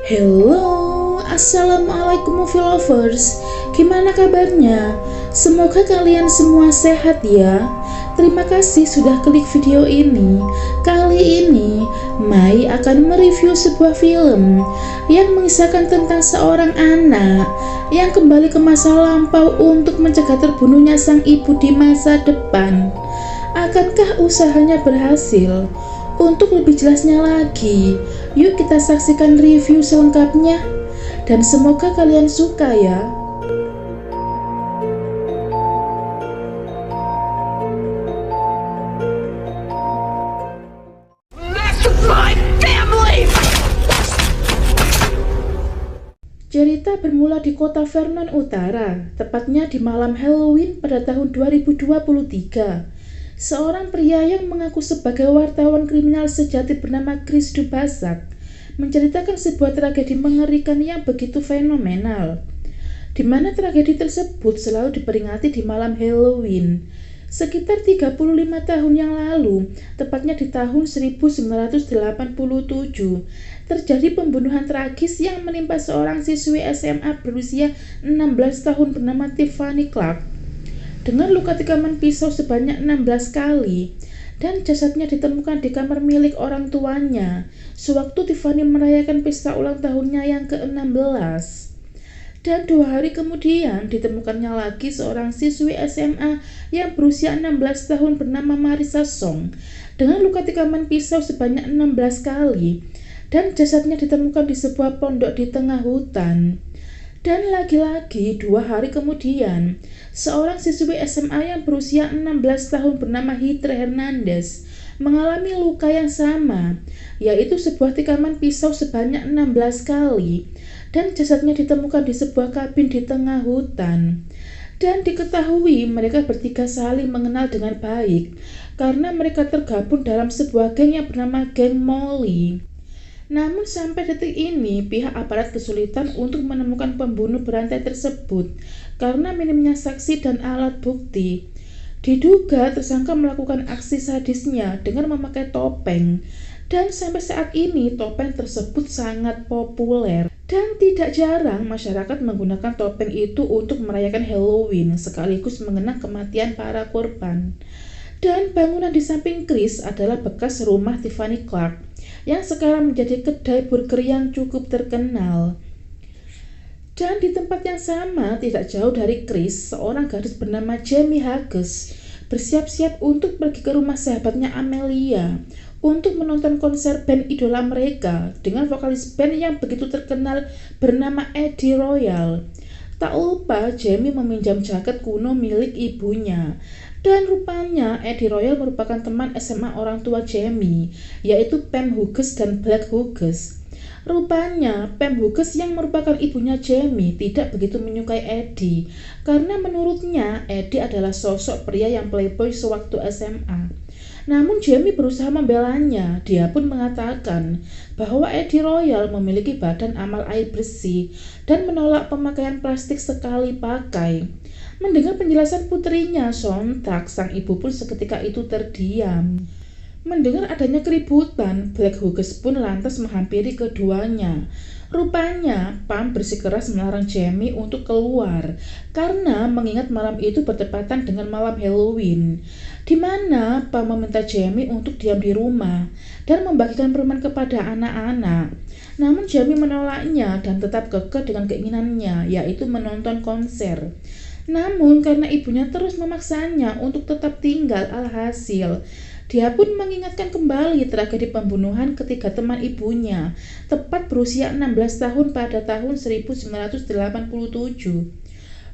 Hello, assalamualaikum movie lovers. Gimana kabarnya? Semoga kalian semua sehat ya. Terima kasih sudah klik video ini. Kali ini Mai akan mereview sebuah film yang mengisahkan tentang seorang anak yang kembali ke masa lampau untuk mencegah terbunuhnya sang ibu di masa depan. Akankah usahanya berhasil? Untuk lebih jelasnya lagi, yuk kita saksikan review selengkapnya. Dan semoga kalian suka ya. Cerita bermula di kota Vernon Utara, tepatnya di malam Halloween pada tahun 2023. Seorang pria yang mengaku sebagai wartawan kriminal sejati bernama Chris Dubaszak menceritakan sebuah tragedi mengerikan yang begitu fenomenal, di mana tragedi tersebut selalu diperingati di malam Halloween. Sekitar 35 tahun yang lalu, tepatnya di tahun 1987, terjadi pembunuhan tragis yang menimpa seorang siswi SMA berusia 16 tahun bernama Tiffany Clark dengan luka tikaman pisau sebanyak 16 kali, dan jasadnya ditemukan di kamar milik orang tuanya sewaktu Tiffany merayakan pesta ulang tahunnya yang ke-16. Dan 2 hari kemudian ditemukannya lagi seorang siswi SMA yang berusia 16 tahun bernama Marissa Song dengan luka tikaman pisau sebanyak 16 kali, dan jasadnya ditemukan di sebuah pondok di tengah hutan. Dan lagi-lagi 2 hari kemudian, seorang siswi SMA yang berusia 16 tahun bernama Heather Hernandez mengalami luka yang sama, yaitu sebuah tikaman pisau sebanyak 16 kali, dan jasadnya ditemukan di sebuah kabin di tengah hutan. Dan diketahui mereka bertiga saling mengenal dengan baik, karena mereka tergabung dalam sebuah geng yang bernama geng Molly. Namun sampai detik ini pihak aparat kesulitan untuk menemukan pembunuh berantai tersebut karena minimnya saksi dan alat bukti. Diduga tersangka melakukan aksi sadisnya dengan memakai topeng, dan sampai saat ini topeng tersebut sangat populer. Dan tidak jarang masyarakat menggunakan topeng itu untuk merayakan Halloween sekaligus mengenang kematian para korban. Dan bangunan di samping Chris adalah bekas rumah Tiffany Clark yang sekarang menjadi kedai burger yang cukup terkenal. Dan di tempat yang sama, tidak jauh dari Chris, seorang gadis bernama Jamie Hughes bersiap-siap untuk pergi ke rumah sahabatnya Amelia untuk menonton konser band idola mereka dengan vokalis band yang begitu terkenal bernama Eddie Royal. Tak lupa Jamie meminjam jaket kuno milik ibunya. Dan rupanya Eddie Royal merupakan teman SMA orang tua Jamie, yaitu Pam Hughes dan Black Hughes. Rupanya Pam Hughes yang merupakan ibunya Jamie tidak begitu menyukai Eddie, karena menurutnya Eddie adalah sosok pria yang playboy sewaktu SMA. Namun Jamie berusaha membelanya. Dia pun mengatakan bahwa Eddie Royal memiliki badan amal air bersih dan menolak pemakaian plastik sekali pakai. Mendengar penjelasan putrinya, sontak sang ibu pun seketika itu terdiam. Mendengar adanya keributan, Black Hughes pun lantas menghampiri keduanya. Rupanya, Pam bersikeras melarang Jamie untuk keluar karena mengingat malam itu bertepatan dengan malam Halloween, di mana Pam meminta Jamie untuk diam di rumah dan membagikan permen kepada anak-anak. Namun Jamie menolaknya dan tetap kekeh dengan keinginannya, yaitu menonton konser. Namun karena ibunya terus memaksanya untuk tetap tinggal, alhasil dia pun mengingatkan kembali tragedi pembunuhan ketiga teman ibunya, tepat berusia 16 tahun pada tahun 1987.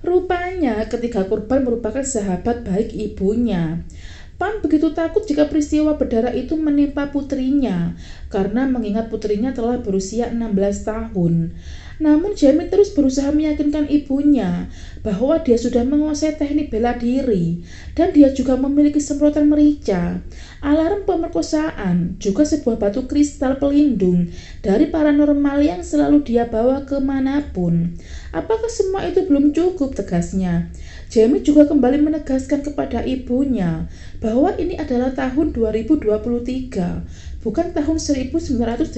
Rupanya ketiga korban merupakan sahabat baik ibunya. Pam begitu takut jika peristiwa berdarah itu menimpa putrinya, karena mengingat putrinya telah berusia 16 tahun. Namun Jamie terus berusaha meyakinkan ibunya bahwa dia sudah menguasai teknik bela diri, dan dia juga memiliki semprotan merica, alarm pemerkosaan, juga sebuah batu kristal pelindung dari paranormal yang selalu dia bawa kemanapun. Apakah semua itu belum cukup, tegasnya? Jamie juga kembali menegaskan kepada ibunya bahwa ini adalah tahun 2023, bukan tahun 1987.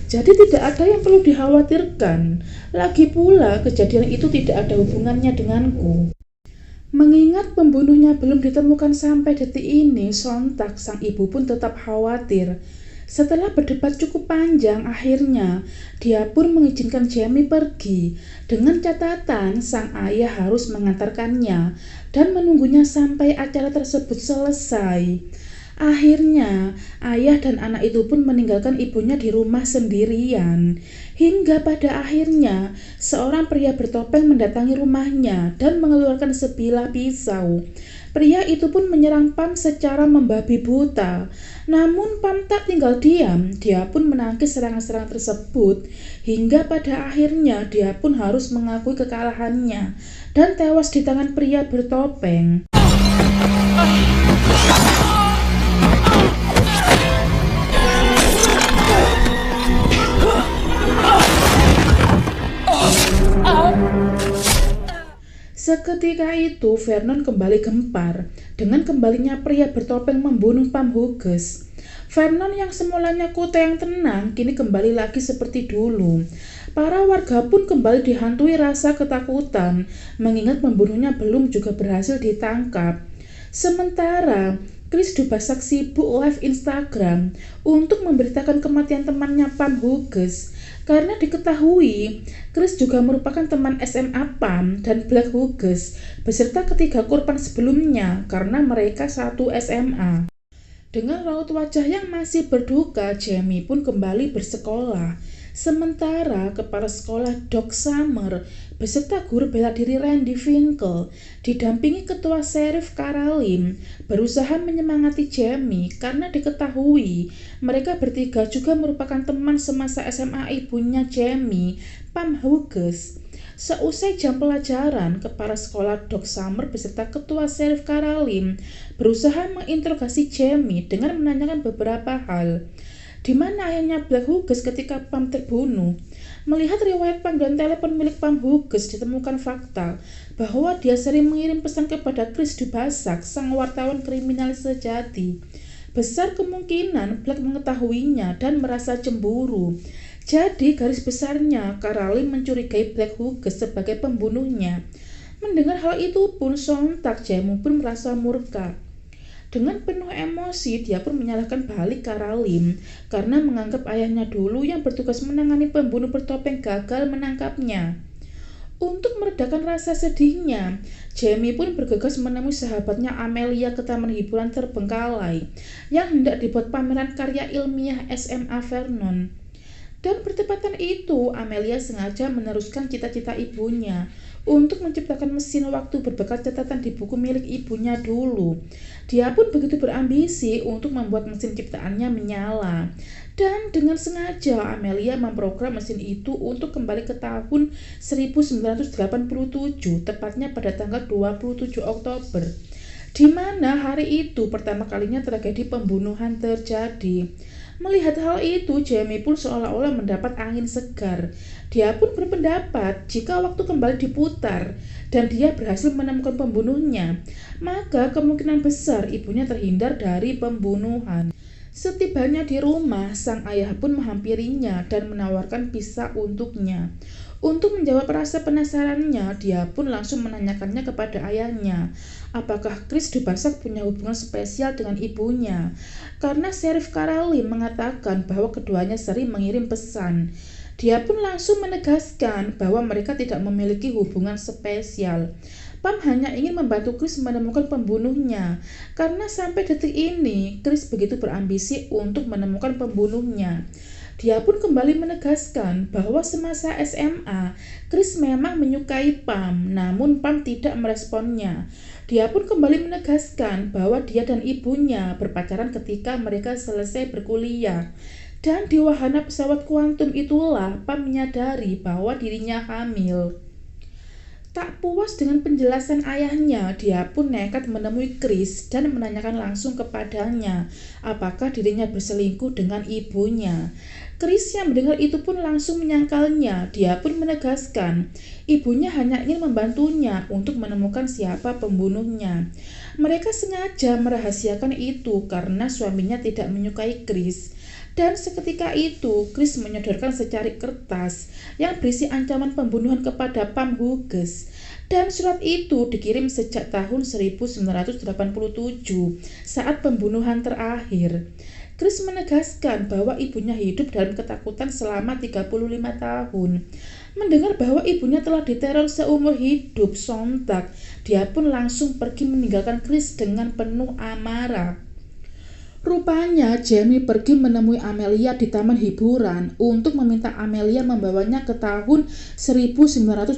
Jadi tidak ada yang perlu dikhawatirkan. Lagi pula kejadian itu tidak ada hubungannya denganku. Mengingat pembunuhnya belum ditemukan sampai detik ini, sontak sang ibu pun tetap khawatir. Setelah berdebat cukup panjang, akhirnya dia pun mengizinkan Jamie pergi. Dengan catatan sang ayah harus mengantarkannya dan menunggunya sampai acara tersebut selesai. Akhirnya, ayah dan anak itu pun meninggalkan ibunya di rumah sendirian. Hingga pada akhirnya, seorang pria bertopeng mendatangi rumahnya dan mengeluarkan sebilah pisau. Pria itu pun menyerang Pam secara membabi buta. Namun Pam tak tinggal diam, dia pun menangkis serangan-serangan tersebut. Hingga pada akhirnya dia pun harus mengakui kekalahannya dan tewas di tangan pria bertopeng. Seketika itu Vernon kembali gempar dengan kembalinya pria bertopeng membunuh Pam Hughes. Vernon yang semulanya kota yang tenang kini kembali lagi seperti dulu. Para warga pun kembali dihantui rasa ketakutan mengingat pembunuhnya belum juga berhasil ditangkap. Sementara Chris Dubasak sibuk live Instagram untuk memberitakan kematian temannya Pam Hughes. Karena diketahui, Chris juga merupakan teman SMA Pam dan Black Hughes beserta ketiga korban sebelumnya karena mereka satu SMA. Dengan raut wajah yang masih berduka, Jamie pun kembali bersekolah. Sementara kepala sekolah Doc Summer beserta guru bela diri Randy Finkel didampingi ketua Sheriff Karalim berusaha menyemangati Jamie karena diketahui mereka bertiga juga merupakan teman semasa SMA ibunya Jamie, Pam Hughes. Seusai jam pelajaran, kepala sekolah Doc Summer beserta ketua Sheriff Karalim berusaha menginterogasi Jamie dengan menanyakan beberapa hal. Di mana ayahnya Black Hughes ketika Pam terbunuh? Melihat riwayat panggilan telepon milik Pam Hughes, ditemukan fakta bahwa dia sering mengirim pesan kepada Chris Dubasak, sang wartawan kriminal sejati. Besar kemungkinan Black mengetahuinya dan merasa cemburu. Jadi garis besarnya, Karalim mencurigai Black Hughes sebagai pembunuhnya. Mendengar hal itu pun sontak Jamie pun merasa murka. Dengan penuh emosi, dia pun menyalahkan balik Karalim karena menganggap ayahnya dulu yang bertugas menangani pembunuh bertopeng gagal menangkapnya. Untuk meredakan rasa sedihnya, Jamie pun bergegas menemui sahabatnya Amelia ke taman hiburan terbengkalai yang hendak dibuat pameran karya ilmiah SMA Vernon. Dan bertepatan itu, Amelia sengaja meneruskan cita-cita ibunya untuk menciptakan mesin waktu berbakat catatan di buku milik ibunya dulu. Dia pun begitu berambisi untuk membuat mesin ciptaannya menyala. Dan dengan sengaja Amelia memprogram mesin itu untuk kembali ke tahun 1987, tepatnya pada tanggal 27 Oktober, di mana hari itu pertama kalinya tragedi pembunuhan terjadi. Melihat hal itu, Jamie pun seolah-olah mendapat angin segar. Dia pun berpendapat jika waktu kembali diputar dan dia berhasil menemukan pembunuhnya, maka kemungkinan besar ibunya terhindar dari pembunuhan. Setibanya di rumah, sang ayah pun menghampirinya dan menawarkan pizza untuknya. Untuk menjawab rasa penasarannya, dia pun langsung menanyakannya kepada ayahnya, apakah Chris Dubasak punya hubungan spesial dengan ibunya, karena Sheriff Karalim mengatakan bahwa keduanya sering mengirim pesan. Dia pun langsung menegaskan bahwa mereka tidak memiliki hubungan spesial. Pam hanya ingin membantu Chris menemukan pembunuhnya, karena sampai detik ini Chris begitu berambisi untuk menemukan pembunuhnya. Dia pun kembali menegaskan bahwa semasa SMA, Chris memang menyukai Pam, namun Pam tidak meresponnya. Dia pun kembali menegaskan bahwa dia dan ibunya berpacaran ketika mereka selesai berkuliah. Dan di wahana pesawat kuantum itulah Pam menyadari bahwa dirinya hamil. Tak puas dengan penjelasan ayahnya, dia pun nekat menemui Chris dan menanyakan langsung kepadanya apakah dirinya berselingkuh dengan ibunya. Chris yang mendengar itu pun langsung menyangkalnya. Dia pun menegaskan ibunya hanya ingin membantunya untuk menemukan siapa pembunuhnya. Mereka sengaja merahasiakan itu karena suaminya tidak menyukai Chris. Dan seketika itu, Chris menyodorkan secari kertas yang berisi ancaman pembunuhan kepada Pam Hughes. Dan surat itu dikirim sejak tahun 1987 saat pembunuhan terakhir. Chris menegaskan bahwa ibunya hidup dalam ketakutan selama 35 tahun. Mendengar bahwa ibunya telah diteror seumur hidup, sontak dia pun langsung pergi meninggalkan Chris dengan penuh amarah. Rupanya Jamie pergi menemui Amelia di taman hiburan untuk meminta Amelia membawanya ke tahun 1987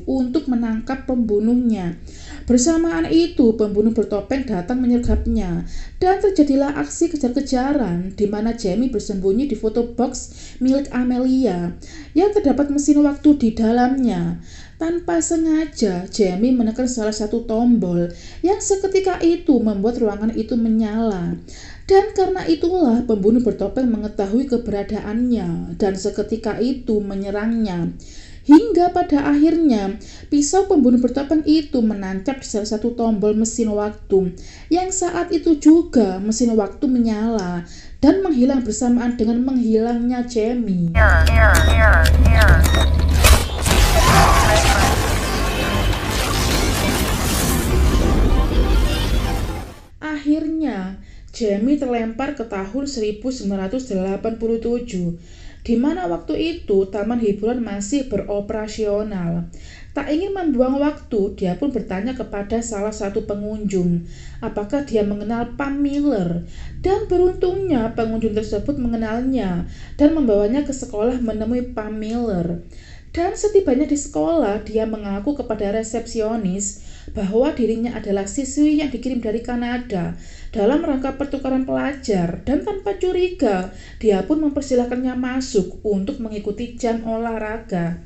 untuk menangkap pembunuhnya. Bersamaan itu, pembunuh bertopeng datang menyergapnya dan terjadilah aksi kejar-kejaran di mana Jamie bersembunyi di foto box milik Amelia yang terdapat mesin waktu di dalamnya. Tanpa sengaja, Jamie menekan salah satu tombol yang seketika itu membuat ruangan itu menyala. Dan karena itulah pembunuh bertopeng mengetahui keberadaannya dan seketika itu menyerangnya. Hingga pada akhirnya, pisau pembunuh bertopeng itu menancap di salah satu tombol mesin waktu, yang saat itu juga mesin waktu menyala dan menghilang bersamaan dengan menghilangnya Jamie. Akhirnya, Jamie terlempar ke tahun 1987, di mana waktu itu taman hiburan masih beroperasional. Tak ingin membuang waktu, dia pun bertanya kepada salah satu pengunjung, apakah dia mengenal Pam Miller. Dan beruntungnya pengunjung tersebut mengenalnya dan membawanya ke sekolah menemui Pam Miller. Dan setibanya di sekolah, dia mengaku kepada resepsionis bahwa dirinya adalah siswi yang dikirim dari Kanada dalam rangka pertukaran pelajar, dan tanpa curiga, dia pun mempersilahkannya masuk untuk mengikuti jam olahraga.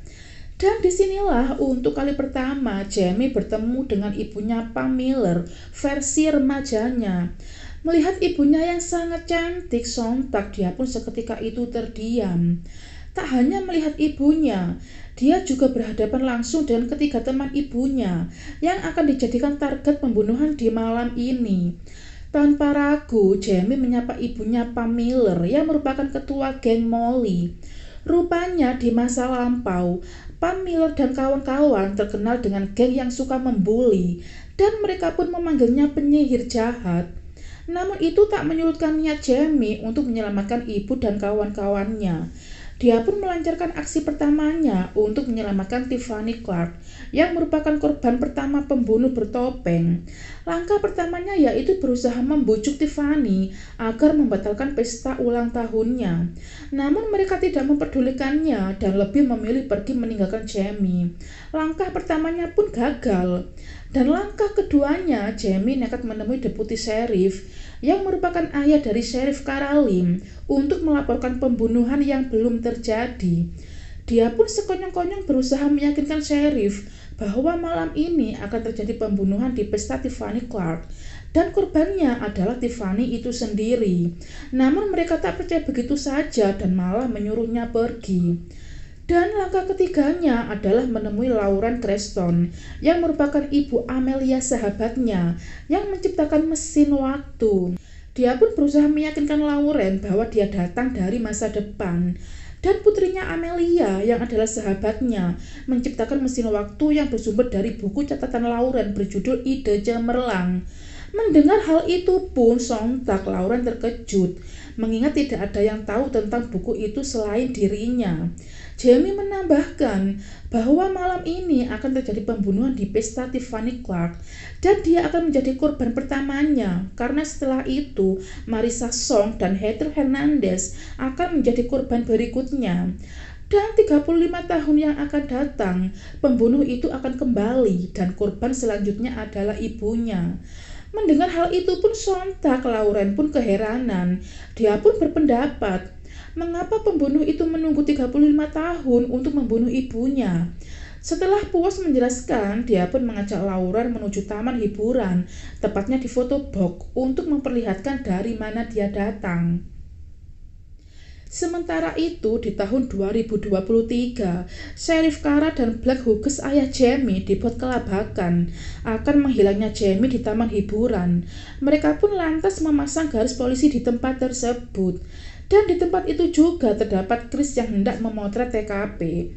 Dan disinilah untuk kali pertama Jamie bertemu dengan ibunya Pam Miller versi remajanya. Melihat ibunya yang sangat cantik, sontak dia pun seketika itu terdiam. Tak hanya melihat ibunya, dia juga berhadapan langsung dengan ketiga teman ibunya yang akan dijadikan target pembunuhan di malam ini. Tanpa ragu, Jamie menyapa ibunya Pam Miller yang merupakan ketua geng Molly. Rupanya di masa lampau, Pam Miller dan kawan-kawan terkenal dengan geng yang suka membuli dan mereka pun memanggilnya penyihir jahat. Namun itu tak menyurutkan niat Jamie untuk menyelamatkan ibu dan kawan-kawannya. Dia pun melancarkan aksi pertamanya untuk menyelamatkan Tiffany Clark yang merupakan korban pertama pembunuh bertopeng. Langkah pertamanya yaitu berusaha membujuk Tiffany agar membatalkan pesta ulang tahunnya. Namun mereka tidak memperdulikannya dan lebih memilih pergi meninggalkan Jamie. Langkah pertamanya pun gagal. Dan langkah keduanya, Jamie nekat menemui deputi sheriff yang merupakan ayah dari Sheriff Karalim untuk melaporkan pembunuhan yang belum terjadi. Dia pun sekonyong-konyong berusaha meyakinkan sheriff bahwa malam ini akan terjadi pembunuhan di pesta Tiffany Clark dan korbannya adalah Tiffany itu sendiri. Namun mereka tak percaya begitu saja dan malah menyuruhnya pergi. Dan langkah ketiganya adalah menemui Lauren Creston yang merupakan ibu Amelia sahabatnya yang menciptakan mesin waktu. Dia pun berusaha meyakinkan Lauren bahwa dia datang dari masa depan. Dan putrinya Amelia yang adalah sahabatnya menciptakan mesin waktu yang bersumber dari buku catatan Lauren berjudul Ide Cemerlang. Mendengar hal itu pun sontak Lauren terkejut, mengingat tidak ada yang tahu tentang buku itu selain dirinya. Jamie menambahkan bahwa malam ini akan terjadi pembunuhan di pesta Tiffany Clark dan dia akan menjadi korban pertamanya karena setelah itu Marissa Song dan Heather Hernandez akan menjadi korban berikutnya. Dan 35 tahun yang akan datang, pembunuh itu akan kembali dan korban selanjutnya adalah ibunya. Mendengar hal itu pun sontak Lauren pun keheranan. Dia pun berpendapat, mengapa pembunuh itu menunggu 35 tahun untuk membunuh ibunya? Setelah puas menjelaskan, dia pun mengajak Lauren menuju taman hiburan, tepatnya di foto box untuk memperlihatkan dari mana dia datang. Sementara itu, di tahun 2023, Sheriff Kara dan Black Hughes ayah Jamie dibuat kelabakan akan menghilangnya Jamie di taman hiburan. Mereka pun lantas memasang garis polisi di tempat tersebut. Dan di tempat itu juga terdapat Chris yang hendak memotret TKP.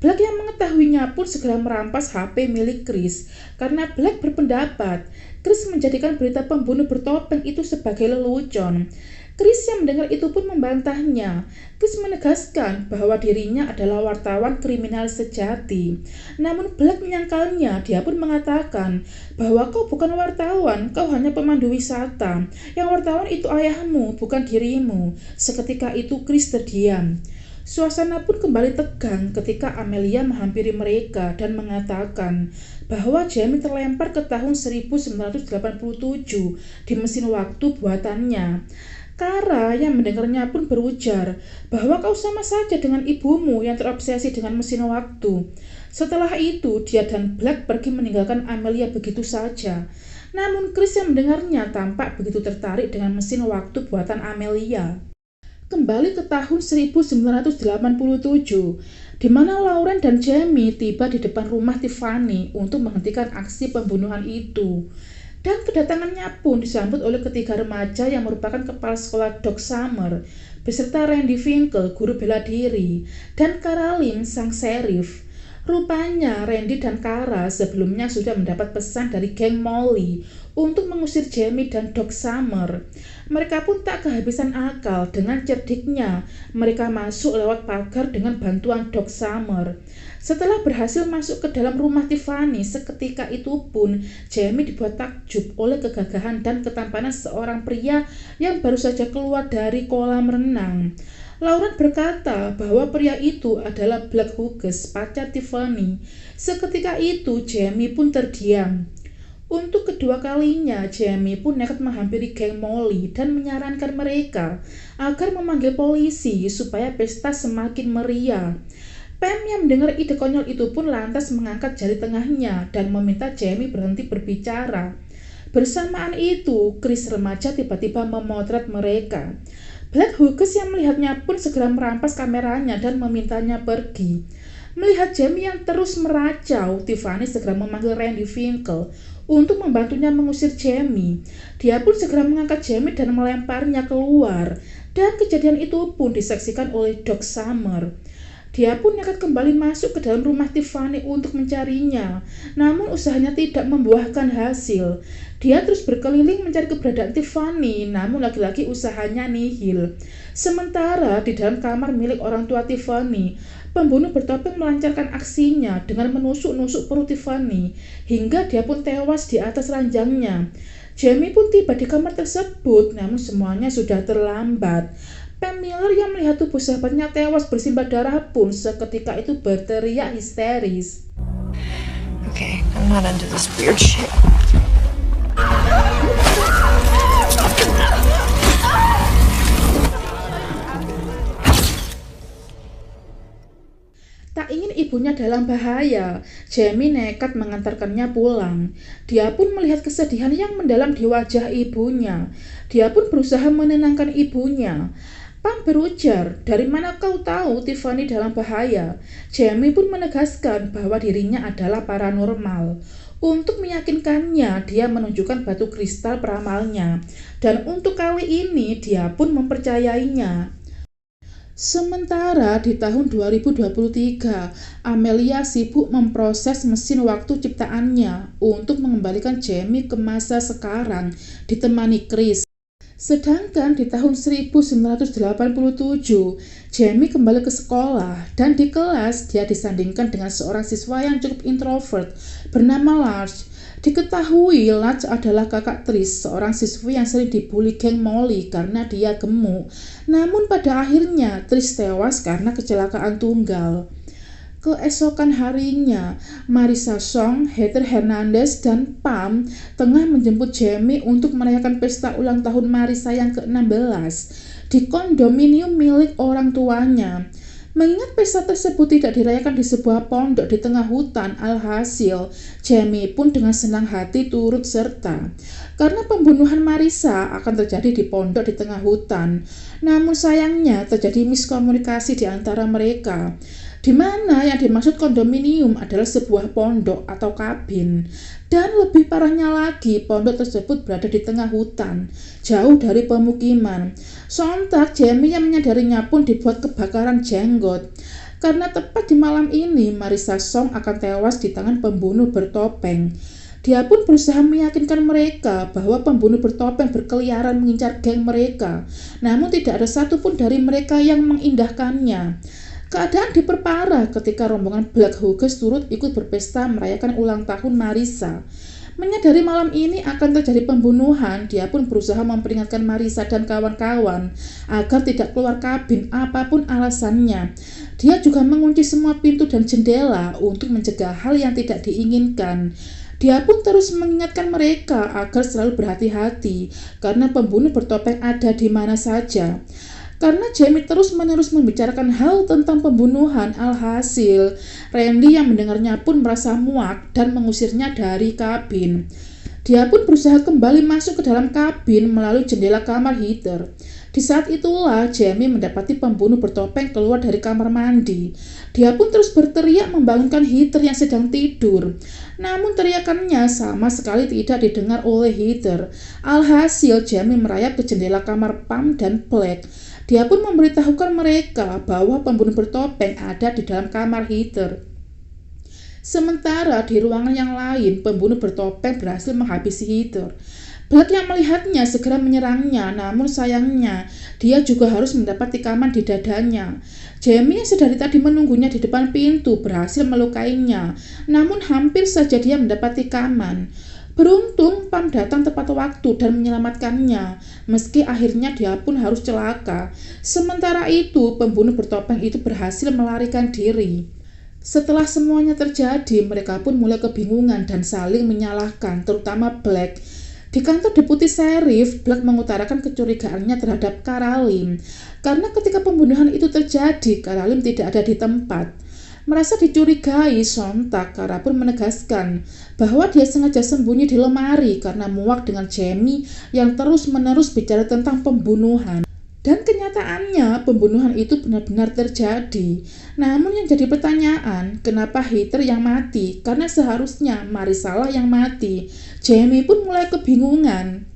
Black yang mengetahuinya pun segera merampas HP milik Chris, karena Black berpendapat Chris menjadikan berita pembunuh bertopeng itu sebagai lelucon. Chris yang mendengar itu pun membantahnya. Chris menegaskan bahwa dirinya adalah wartawan kriminal sejati. Namun Black menyangkalnya. Dia pun mengatakan bahwa kau bukan wartawan, kau hanya pemandu wisata. Yang wartawan itu ayahmu, bukan dirimu. Seketika itu Chris terdiam. Suasana pun kembali tegang ketika Amelia menghampiri mereka dan mengatakan bahwa Jamie terlempar ke tahun 1987 di mesin waktu buatannya. Kara yang mendengarnya pun berujar bahwa kau sama saja dengan ibumu yang terobsesi dengan mesin waktu. Setelah itu, dia dan Black pergi meninggalkan Amelia begitu saja. Namun Chris yang mendengarnya tampak begitu tertarik dengan mesin waktu buatan Amelia. Kembali ke tahun 1987, di mana Lauren dan Jamie tiba di depan rumah Tiffany untuk menghentikan aksi pembunuhan itu. Dan kedatangannya pun disambut oleh ketiga remaja yang merupakan kepala sekolah Doc Summer, beserta Randy Finkel, guru bela diri, dan Caroline, sang sheriff. Rupanya Randy dan Kara sebelumnya sudah mendapat pesan dari geng Molly untuk mengusir Jamie dan Doc Summer. Mereka pun tak kehabisan akal. Dengan cerdiknya mereka masuk lewat pagar dengan bantuan Doc Summer. Setelah berhasil masuk ke dalam rumah Tiffany, seketika itu pun Jamie dibuat takjub oleh kegagahan dan ketampanan seorang pria yang baru saja keluar dari kolam renang. Lauren berkata bahwa pria itu adalah Black Hughes, pacar Tiffany. Seketika itu Jamie pun terdiam. Untuk kedua kalinya, Jamie pun nekat menghampiri geng Molly dan menyarankan mereka agar memanggil polisi supaya pesta semakin meriah. Pam yang mendengar ide konyol itu pun lantas mengangkat jari tengahnya dan meminta Jamie berhenti berbicara. Bersamaan itu, Chris remaja tiba-tiba memotret mereka. Black Hughes yang melihatnya pun segera merampas kameranya dan memintanya pergi. Melihat Jamie yang terus meracau, Tiffany segera memanggil Randy Finkel untuk membantunya mengusir Jamie. Dia pun segera mengangkat Jamie dan melemparnya keluar. Dan kejadian itu pun disaksikan oleh Doc Summer. Dia pun nekat kembali masuk ke dalam rumah Tiffany untuk mencarinya. Namun usahanya tidak membuahkan hasil. Dia terus berkeliling mencari keberadaan Tiffany, namun lagi-lagi usahanya nihil. Sementara di dalam kamar milik orang tua Tiffany, pembunuh bertopeng melancarkan aksinya dengan menusuk-nusuk perut Tiffany hingga dia pun tewas di atas ranjangnya. Jamie pun tiba di kamar tersebut, namun semuanya sudah terlambat. Pam Miller yang melihat tubuh sahabatnya tewas bersimbah darah pun seketika itu berteriak histeris. Okay, I'm not into this weird shit. Tak ingin ibunya dalam bahaya, Jamie nekat mengantarkannya pulang. Dia pun melihat kesedihan yang mendalam di wajah ibunya. Dia pun berusaha menenangkan ibunya. Pam berujar, dari mana kau tahu Tiffany dalam bahaya? Jamie pun menegaskan bahwa dirinya adalah paranormal. Untuk meyakinkannya, dia menunjukkan batu kristal peramalnya. Dan untuk kali ini, dia pun mempercayainya. Sementara di tahun 2023, Amelia sibuk memproses mesin waktu ciptaannya untuk mengembalikan Jamie ke masa sekarang, ditemani Chris. Sedangkan di tahun 1987, Jamie kembali ke sekolah dan di kelas dia disandingkan dengan seorang siswa yang cukup introvert bernama Lars. Diketahui Lars adalah kakak Trish, seorang siswi yang sering dibully geng Molly karena dia gemuk. Namun pada akhirnya Trish tewas karena kecelakaan tunggal. Keesokan harinya, Marissa Song, Heather Hernandez, dan Pam tengah menjemput Jamie untuk merayakan pesta ulang tahun Marissa yang ke-16 di kondominium milik orang tuanya. Mengingat pesta tersebut tidak dirayakan di sebuah pondok di tengah hutan, alhasil Jamie pun dengan senang hati turut serta. Karena pembunuhan Marissa akan terjadi di pondok di tengah hutan. Namun sayangnya terjadi miskomunikasi di antara mereka, di mana yang dimaksud kondominium adalah sebuah pondok atau kabin. Dan lebih parahnya lagi, pondok tersebut berada di tengah hutan, jauh dari pemukiman. Sontak, Jamie yang menyadarinya pun dibuat kebakaran jenggot. Karena tepat di malam ini, Marissa Song akan tewas di tangan pembunuh bertopeng. Dia pun berusaha meyakinkan mereka bahwa pembunuh bertopeng berkeliaran mengincar geng mereka. Namun tidak ada satupun dari mereka yang mengindahkannya. Keadaan diperparah ketika rombongan Black Hookers turut ikut berpesta merayakan ulang tahun Marissa. Menyadari malam ini akan terjadi pembunuhan, dia pun berusaha memperingatkan Marissa dan kawan-kawan agar tidak keluar kabin apapun alasannya. Dia juga mengunci semua pintu dan jendela untuk mencegah hal yang tidak diinginkan. Dia pun terus mengingatkan mereka agar selalu berhati-hati karena pembunuh bertopeng ada di mana saja. Karena Jamie terus-menerus membicarakan hal tentang pembunuhan, alhasil Randy yang mendengarnya pun merasa muak dan mengusirnya dari kabin. Dia pun berusaha kembali masuk ke dalam kabin melalui jendela kamar heater. Di saat itulah Jamie mendapati pembunuh bertopeng keluar dari kamar mandi. Dia pun terus berteriak membangunkan heater yang sedang tidur. Namun teriakannya sama sekali tidak didengar oleh heater. Alhasil Jamie merayap ke jendela kamar Pam dan Black. Dia pun memberitahukan mereka bahwa pembunuh bertopeng ada di dalam kamar heater. Sementara di ruangan yang lain, pembunuh bertopeng berhasil menghabisi heater. Black yang melihatnya segera menyerangnya, namun sayangnya dia juga harus mendapat tikaman di dadanya. Jamie yang sedari tadi menunggunya di depan pintu berhasil melukainya, namun hampir saja dia mendapat tikaman. Beruntung Pam datang tepat waktu dan menyelamatkannya, meski akhirnya dia pun harus celaka. Sementara itu, pembunuh bertopeng itu berhasil melarikan diri. Setelah semuanya terjadi, mereka pun mulai kebingungan dan saling menyalahkan, terutama Black. Di kantor Deputi Sheriff, Black mengutarakan kecurigaannya terhadap Karalim, karena ketika pembunuhan itu terjadi, Karalim tidak ada di tempat. Merasa dicurigai, sontak Kara pun menegaskan bahwa dia sengaja sembunyi di lemari karena muak dengan Jamie yang terus-menerus bicara tentang pembunuhan. Dan kenyataannya pembunuhan itu benar-benar terjadi. Namun yang jadi pertanyaan, kenapa Heather yang mati? Karena seharusnya Marissa lah yang mati. Jamie pun mulai kebingungan.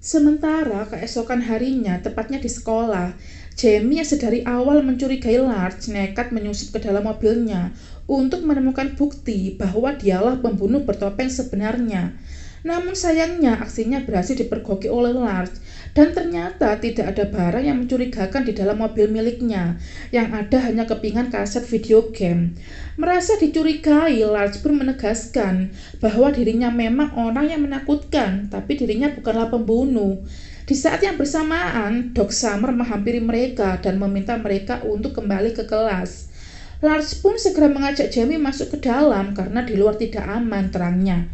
Sementara keesokan harinya, tepatnya di sekolah, Jamie yang sedari awal mencurigai Large nekat menyusup ke dalam mobilnya untuk menemukan bukti bahwa dialah pembunuh bertopeng sebenarnya. Namun sayangnya aksinya berhasil dipergoki oleh Large dan ternyata tidak ada barang yang mencurigakan di dalam mobil miliknya. Yang ada hanya kepingan kaset video game. Merasa dicurigai, Large pun menegaskan bahwa dirinya memang orang yang menakutkan, tapi dirinya bukanlah pembunuh. Di saat yang bersamaan, Doc Summer menghampiri mereka dan meminta mereka untuk kembali ke kelas. Lars pun segera mengajak Jamie masuk ke dalam karena di luar tidak aman terangnya.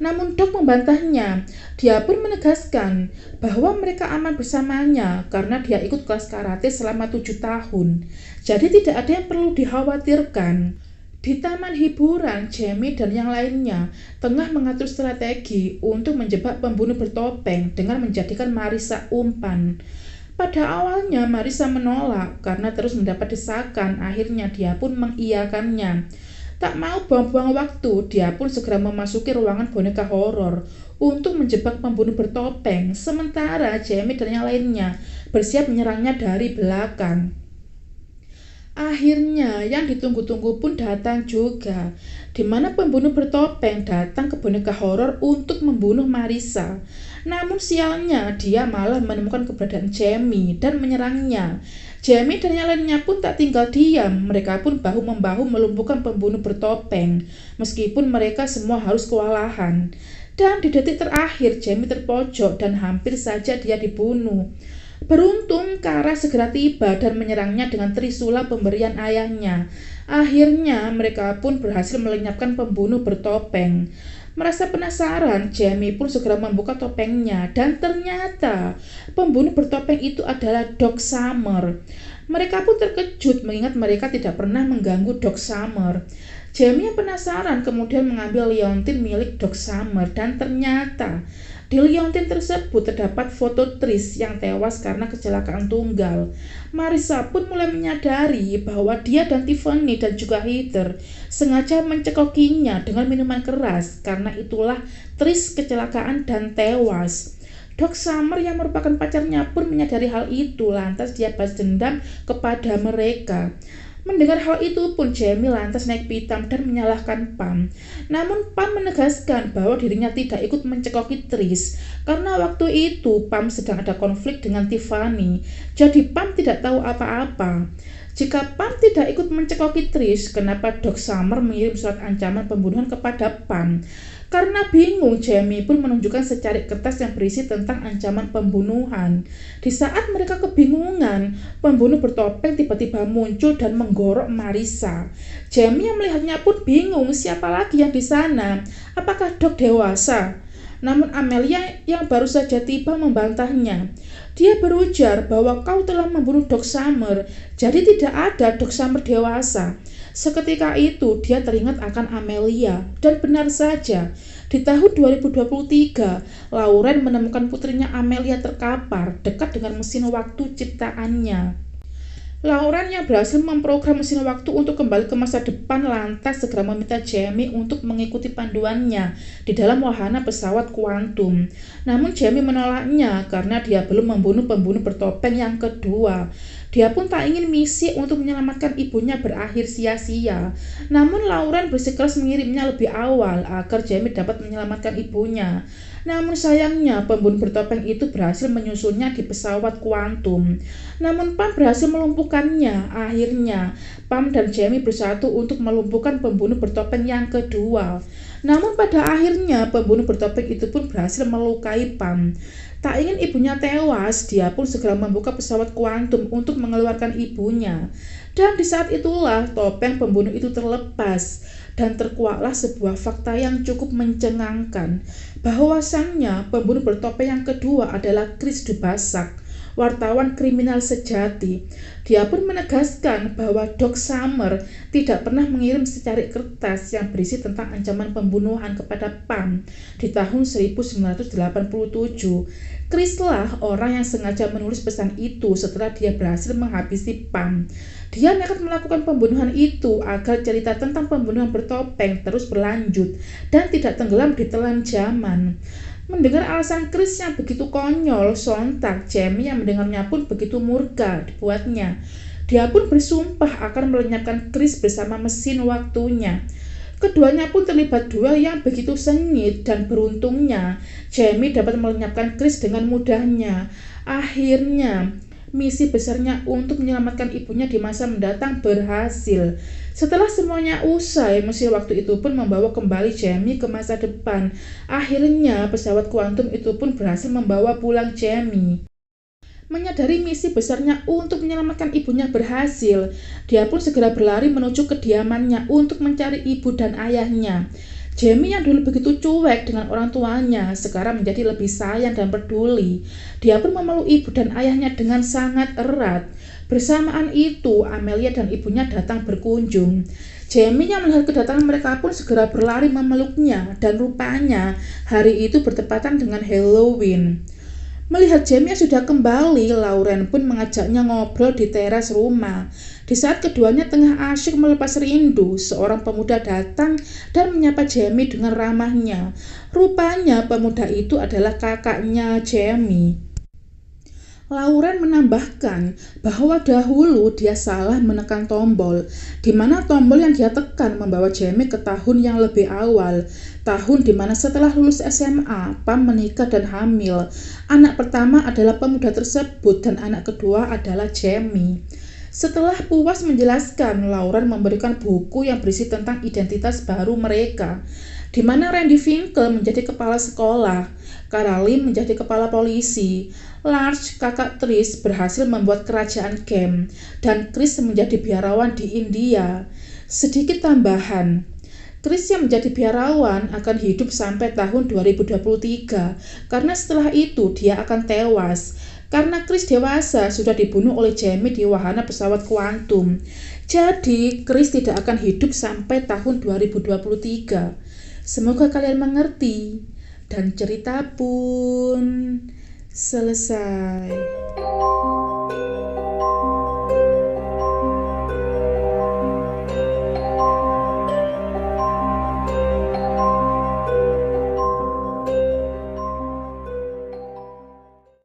Namun Doc membantahnya. Dia pun menegaskan bahwa mereka aman bersamanya karena dia ikut kelas karate selama 7 tahun. Jadi tidak ada yang perlu dikhawatirkan. Di taman hiburan, Jamie dan yang lainnya tengah mengatur strategi untuk menjebak pembunuh bertopeng dengan menjadikan Marissa umpan. Pada awalnya Marissa menolak karena terus mendapat desakan, akhirnya dia pun mengiyakannya. Tak mau buang-buang waktu, dia pun segera memasuki ruangan boneka horor untuk menjebak pembunuh bertopeng, sementara Jamie dan yang lainnya bersiap menyerangnya dari belakang. Akhirnya yang ditunggu-tunggu pun datang juga, di mana pembunuh bertopeng datang ke boneka horor untuk membunuh Marissa. Namun sialnya dia malah menemukan keberadaan Jamie dan menyerangnya. Jamie dan yang lainnya pun tak tinggal diam, mereka pun bahu-membahu melumpuhkan pembunuh bertopeng, meskipun mereka semua harus kewalahan. Dan di detik terakhir Jamie terpojok dan hampir saja dia dibunuh. Beruntung Kara segera tiba dan menyerangnya dengan trisula pemberian ayahnya. Akhirnya mereka pun berhasil melenyapkan pembunuh bertopeng. Merasa penasaran, Jamie pun segera membuka topengnya dan ternyata pembunuh bertopeng itu adalah Doc Summer. Mereka pun terkejut mengingat mereka tidak pernah mengganggu Doc Summer. Jamie yang penasaran kemudian mengambil liontin milik Doc Summer dan ternyata di liontin tersebut terdapat foto Trish yang tewas karena kecelakaan tunggal. Marissa pun mulai menyadari bahwa dia dan Tiffany dan juga Heather sengaja mencekokinya dengan minuman keras, karena itulah Trish kecelakaan dan tewas. Doc Summer yang merupakan pacarnya pun menyadari hal itu, lantas dia balas dendam kepada mereka. Mendengar hal itu pun Jamie lantas naik pitam dan menyalahkan Pam. Namun Pam menegaskan bahwa dirinya tidak ikut mencekoki Trish karena waktu itu Pam sedang ada konflik dengan Tiffany. Jadi Pam tidak tahu apa-apa. Jika Pam tidak ikut mencekoki Trish, kenapa Doc Summer mengirim surat ancaman pembunuhan kepada Pam? Karena bingung, Jamie pun menunjukkan secari kertas yang berisi tentang ancaman pembunuhan. Di saat mereka kebingungan, pembunuh bertopeng tiba-tiba muncul dan menggorok Marissa. Jamie yang melihatnya pun bingung, siapa lagi yang di sana? Apakah Doc dewasa? Namun Amelia yang baru saja tiba membantahnya. Dia berujar bahwa kau telah membunuh Doc Summer, jadi tidak ada Doc Summer dewasa. Seketika itu dia teringat akan Amelia, dan benar saja, di tahun 2023, Lauren menemukan putrinya Amelia terkapar dekat dengan mesin waktu ciptaannya. Lauren yang berhasil memprogram mesin waktu untuk kembali ke masa depan lantas segera meminta Jamie untuk mengikuti panduannya di dalam wahana pesawat kuantum. Namun Jamie menolaknya karena dia belum membunuh pembunuh bertopeng yang kedua. Dia pun tak ingin misi untuk menyelamatkan ibunya berakhir sia-sia. Namun Lauren bersikeras mengirimnya lebih awal agar Jamie dapat menyelamatkan ibunya. Namun sayangnya pembunuh bertopeng itu berhasil menyusulnya di pesawat kuantum. Namun Pam berhasil melumpuhkannya. Akhirnya Pam dan Jamie bersatu untuk melumpuhkan pembunuh bertopeng yang kedua. Namun pada akhirnya pembunuh bertopeng itu pun berhasil melukai Pam. Tak ingin ibunya tewas, dia pun segera membuka pesawat kuantum untuk mengeluarkan ibunya. Dan di saat itulah topeng pembunuh itu terlepas. Dan terkuaklah sebuah fakta yang cukup mencengangkan, bahwasannya pembunuh bertopeng yang kedua adalah Chris Dubasek, wartawan kriminal sejati. Dia pun menegaskan bahwa Doc Summer tidak pernah mengirim secari kertas yang berisi tentang ancaman pembunuhan kepada Pam di tahun 1987. Chris lah orang yang sengaja menulis pesan itu setelah dia berhasil menghabisi Pam. Dia nekat melakukan pembunuhan itu agar cerita tentang pembunuhan bertopeng terus berlanjut dan tidak tenggelam di telan zaman. Mendengar alasan Chris yang begitu konyol, sontak Jamie yang mendengarnya pun begitu murka dibuatnya. Dia pun bersumpah akan melenyapkan Chris bersama mesin waktunya. Keduanya pun terlibat duel yang begitu sengit dan beruntungnya Jamie dapat melenyapkan Chris dengan mudahnya. Akhirnya misi besarnya untuk menyelamatkan ibunya di masa mendatang berhasil. Setelah semuanya usai, mesin waktu itu pun membawa kembali Jamie ke masa depan. Akhirnya pesawat kuantum itu pun berhasil membawa pulang Jamie. Menyadari misi besarnya untuk menyelamatkan ibunya berhasil, dia pun segera berlari menuju kediamannya untuk mencari ibu dan ayahnya. Jamie yang dulu begitu cuek dengan orang tuanya, sekarang menjadi lebih sayang dan peduli. Dia pun memeluk ibu dan ayahnya dengan sangat erat. Bersamaan itu, Amelia dan ibunya datang berkunjung. Jamie yang melihat kedatangan mereka pun segera berlari memeluknya, dan rupanya hari itu bertepatan dengan Halloween. Melihat Jamie yang sudah kembali, Lauren pun mengajaknya ngobrol di teras rumah. Di saat keduanya tengah asyik melepas rindu, seorang pemuda datang dan menyapa Jamie dengan ramahnya. Rupanya pemuda itu adalah kakaknya Jamie. Lauren menambahkan bahwa dahulu dia salah menekan tombol, di mana tombol yang dia tekan membawa Jamie ke tahun yang lebih awal, tahun di mana setelah lulus SMA, Pam menikah dan hamil. Anak pertama adalah pemuda tersebut dan anak kedua adalah Jamie. Setelah puas menjelaskan, Lauren memberikan buku yang berisi tentang identitas baru mereka, di mana Randy Finkel menjadi kepala sekolah, Caroline menjadi kepala polisi, Lars, kakak Trish, berhasil membuat kerajaan Camp, dan Chris menjadi biarawan di India. Sedikit tambahan, Chris yang menjadi biarawan akan hidup sampai tahun 2023 karena setelah itu dia akan tewas. Karena Chris dewasa sudah dibunuh oleh Jamie di wahana pesawat kuantum. Jadi Chris tidak akan hidup sampai tahun 2023. Semoga kalian mengerti. Dan cerita pun selesai.